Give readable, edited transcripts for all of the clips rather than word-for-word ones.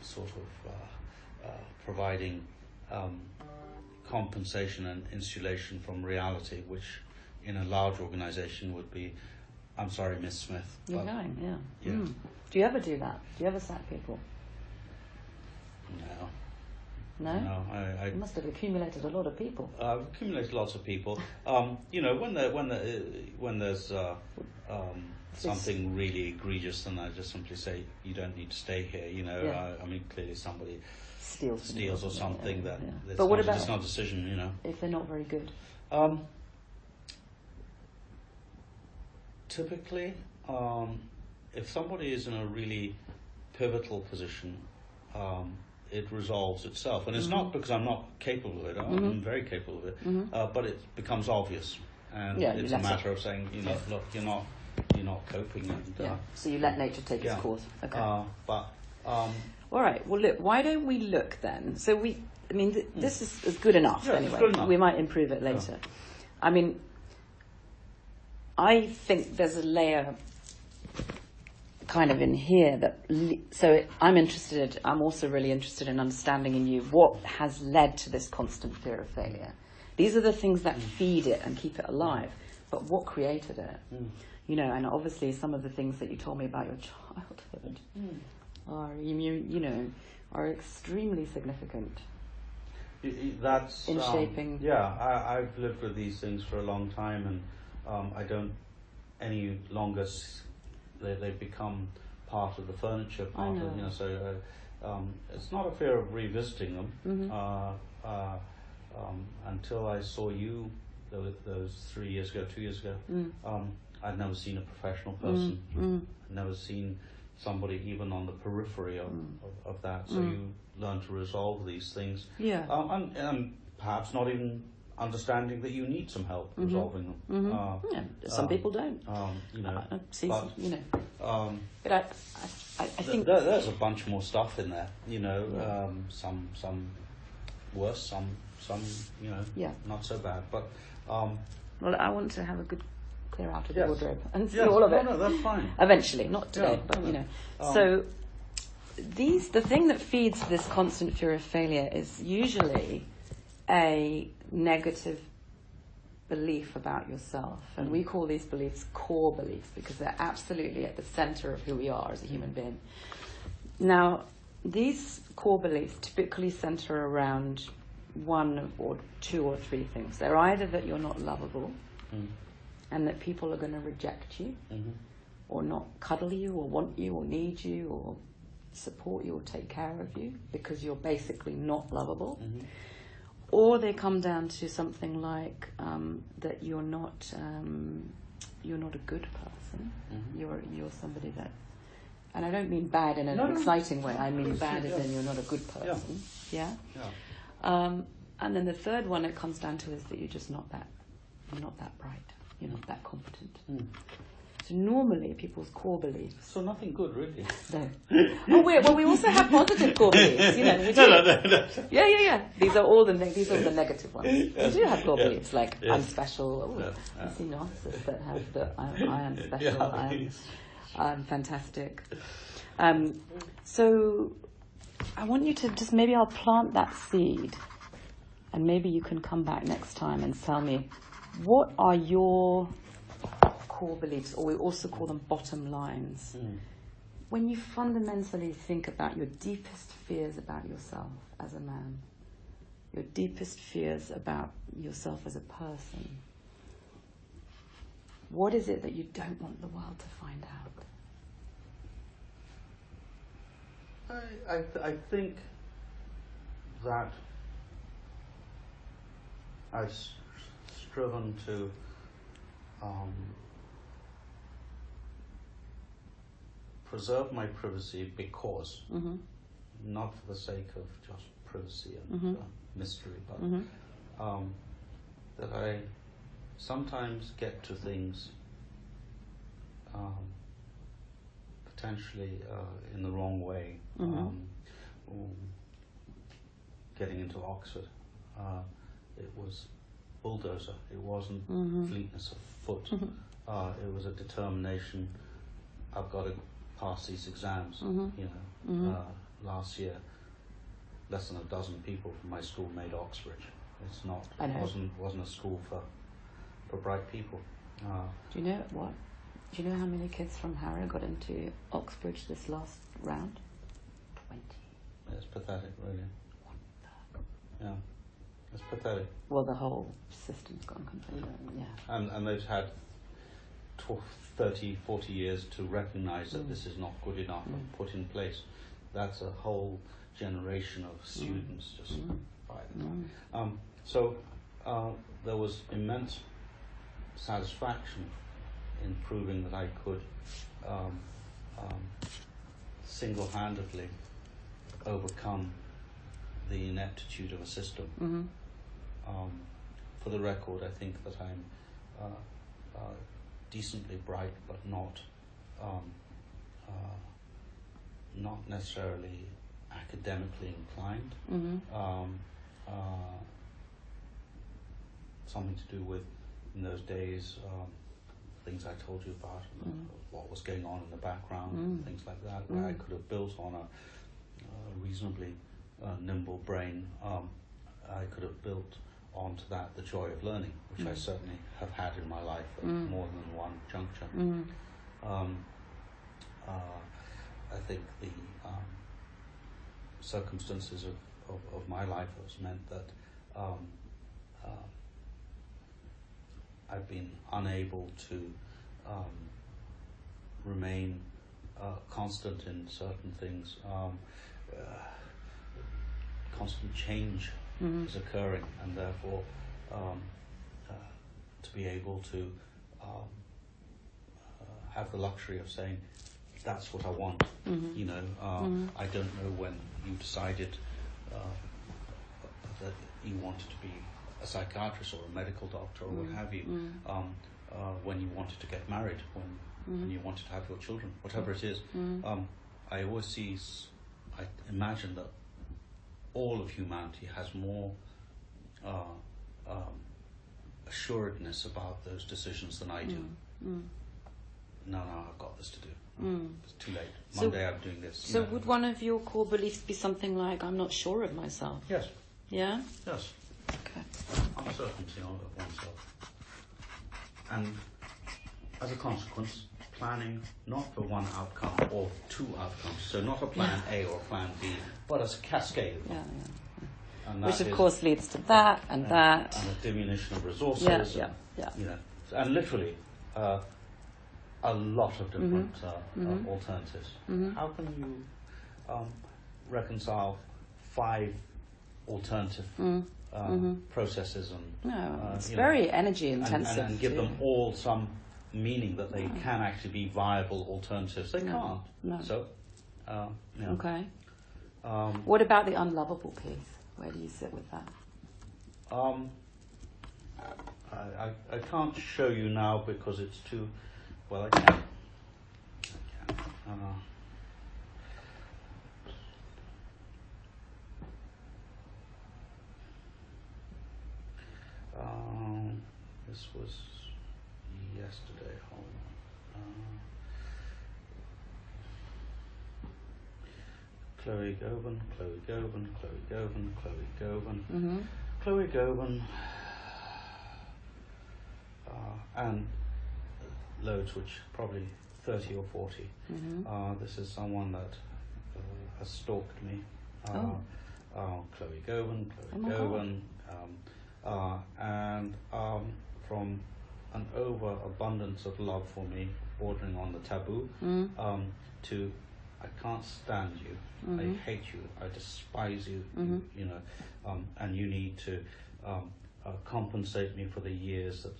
sort of providing compensation and insulation from reality, which in a large organisation would be, I'm sorry, Miss Smith. You're going, yeah. Yeah. Mm. Do you ever do that? Do you ever sack people? No. No? No, I You must have accumulated a lot of people. I've accumulated lots of people. You know, when there's something really egregious, then I just simply say, you don't need to stay here. You know, Yeah. I mean, clearly somebody Steals or something yeah. that's But what not, about it's not a decision, you know. if they're not very good? Typically, if somebody is in a really pivotal position, it resolves itself, and it's not because I'm not capable of it. I'm very capable of it, but it becomes obvious, and it's a matter of saying, you know, look, you're not coping, and so you let nature take its course. Okay. All right. Well, look. Why don't we look then? So this is good enough. Yeah, anyway, it's good enough. We might improve it later. Yeah. I mean, I think there's a layer kind of in here that I'm also really interested in understanding in you what has led to this constant fear of failure. These are the things that feed it and keep it alive, but what created it? You know, and obviously some of the things that you told me about your childhood are extremely significant. That's in shaping. I've lived with these things for a long time, and I don't any longer. They've become part of the furniture. So it's not a fear of revisiting them. Until I saw you those 2 years ago, I'd never seen a professional person. I'd never seen somebody even on the periphery of that. So you learn to resolve these things. And perhaps not even understanding that you need some help resolving them. Some people don't. But I think there's a bunch more stuff in there. You know, some worse, some not so bad. But well, I want to have a good clear out of the wardrobe and see yes. all of it. No, that's fine. Eventually, not today, but you know. So the thing that feeds this constant fear of failure is usually a negative belief about yourself, and we call these beliefs core beliefs because they're absolutely at the center of who we are as a human being. Now, these core beliefs typically center around one or two or three things. They're either that you're not lovable and that people are going to reject you or not cuddle you or want you or need you or support you or take care of you because you're basically not lovable. Or they come down to something like that you're not a good person. You're somebody that, and I don't mean bad in an exciting way. I mean bad as in you're not a good person. And then the third one it comes down to is that you're just not that bright. You're not that competent. So normally people's core beliefs. So nothing good, really. No. We also have positive core beliefs. You know, we do. No. Yeah. These are all the negative ones. We do have core beliefs like I'm special. I see narcissists that have the I am special. I'm fantastic. So I want you to just maybe I'll plant that seed, and maybe you can come back next time and tell me what are your core beliefs, or we also call them bottom lines. When you fundamentally think about your deepest fears about yourself as a man, your deepest fears about yourself as a person, what is it that you don't want the world to find out? I think that I've striven to preserve my privacy because, not for the sake of just privacy and mystery, but that I sometimes get to things potentially in the wrong way. Getting into Oxford, it was bulldozer. It wasn't fleetness of foot. It was a determination. I've got to pass these exams. last year, less than a dozen people from my school made Oxbridge. It's not. I know. Wasn't a school for bright people. Do you know what? Do you know how many kids from Harrow got into Oxbridge this last round? 20. It's pathetic, really. Yeah, it's pathetic. Well, the whole system's gone completely. Yeah. And they've had 30, 40 years to recognise that this is not good enough and put in place. That's a whole generation of students just by the time. So there was immense satisfaction in proving that I could single-handedly overcome the ineptitude of a system. For the record, I think that I'm decently bright, but not necessarily academically inclined. Something to do with, in those days, things I told you about, what was going on in the background, and things like that, where I could have built on a reasonably nimble brain. I could have built onto that the joy of learning, which I certainly have had in my life at more than one juncture. I think the circumstances of my life has meant that I've been unable to remain constant in certain things. Constant change is occurring, and therefore to be able to have the luxury of saying, that's what I want. You know, I don't know when you decided that you wanted to be a psychiatrist or a medical doctor or what have you, when you wanted to get married, when you wanted to have your children, whatever it is. I always I imagine that all of humanity has more assuredness about those decisions than I do. No, I've got this to do. It's too late. Monday I'm doing this. So would one of your core beliefs be something like, I'm not sure of myself? Yes. Yeah? Yes. Okay. Uncertainty of oneself. And as a consequence, planning not for one outcome or two outcomes. So not a plan A or plan B, but as a cascade. Yeah. And which of course leads to that and that. And a diminution of resources. Yeah. You know, and literally a lot of different alternatives. How can you reconcile 5 alternative processes and it's very energy intensive and give them all some meaning that they can actually be viable alternatives? They can't. No. So, okay. What about the unlovable piece? Where do you sit with that? I can't show you now because it's too. Well, I can. This was yesterday. Hold on. Chloe Govan, and loads, which probably 30 or 40. This is someone that has stalked me. Chloe Govan, and from an overabundance of love for me, bordering on the taboo, to I can't stand you, I hate you, I despise you, you know, and you need to compensate me for the years that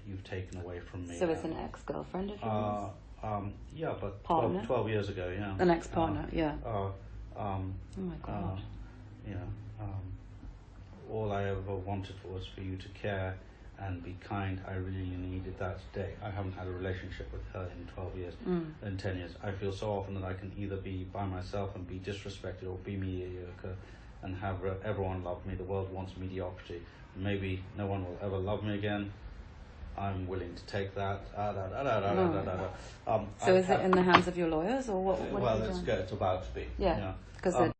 you've taken away from me. So it's an ex-girlfriend of yours? Yeah, but Partner? 12 years ago, yeah. An ex-partner, yeah. Oh my God. You know, all I ever wanted was for you to care and be kind. I really needed that day. I haven't had a relationship with her in 12 years, in 10 years. I feel so often that I can either be by myself and be disrespected or be mediocre and have everyone love me. The world wants mediocrity. Maybe no one will ever love me again. I'm willing to take that. So is it in the hands of your lawyers, or what Well, are you doing? it's about to be. Yeah. because